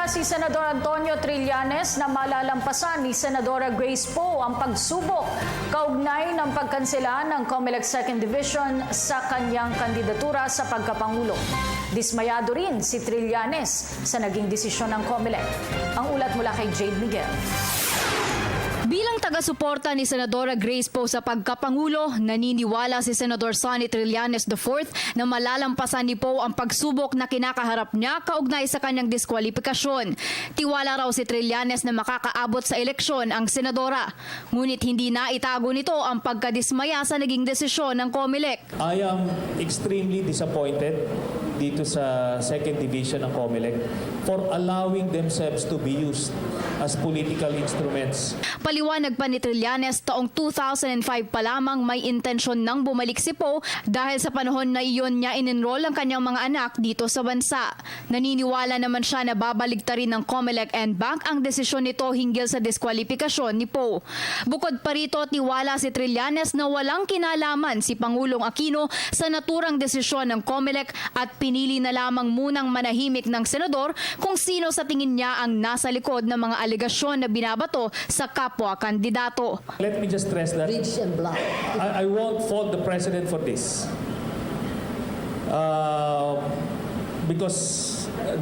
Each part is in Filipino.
si Senador Antonio Trillanes na malalampasan ni Senadora Grace Poe ang pagsubok kaugnay ng pagkansela ng COMELEC 2nd Division sa kanyang kandidatura sa pagkapangulo. Dismayado rin si Trillanes sa naging desisyon ng COMELEC. Ang ulat mula kay Jade Miguel. Bilang taga-suporta ni Senadora Grace Poe sa pagkapangulo, naniniwala si Senador Sonny Trillanes IV na malalampasan ni Poe ang pagsubok na kinakaharap niya kaugnay sa kanyang diskwalifikasyon. Tiwala raw si Trillanes na makakaabot sa eleksyon ang senadora. Ngunit hindi na itago nito ang pagkadismaya sa naging desisyon ng COMELEC. I am extremely disappointed dito sa 2nd Division ng COMELEC for allowing themselves to be used as political instruments. Paliwanag pa ni Trillanes, taong 2005 pa lamang may intensyon nang bumalik si Poe dahil sa panahon na iyon niya in-enroll ang kanyang mga anak dito sa bansa. Naniniwala naman siya na babaligtarin ng COMELEC and BAC ang desisyon nito hinggil sa diskwalifikasyon ni Poe. Bukod pa rito, tiwala si Trillanes na walang kinalaman si Pangulong Aquino sa naturang desisyon ng COMELEC at pinili na lamang munang manahimik ng senador kung sino sa tingin niya ang nasa likod ng mga aligasyon na binabato sa kapwa kandidato. Let me just stress that I won't fault the president for this. Because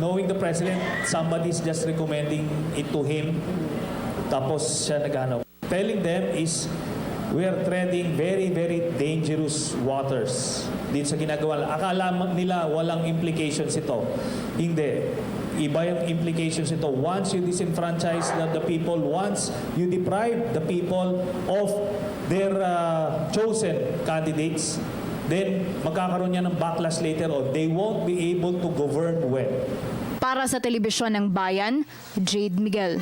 knowing the president, somebody's just recommending it to him, tapos siya naghanap. Telling them is, we are treading very, very dangerous waters dito sa ginagawa. Akala nila walang implications ito. Hindi. Iba yung implications ito. Once you disenfranchise the people, once you deprive the people of their chosen candidates, then magkakaroon niya ng backlash later on. They won't be able to govern well. Para sa Telebisyon ng Bayan, Jade Miguel.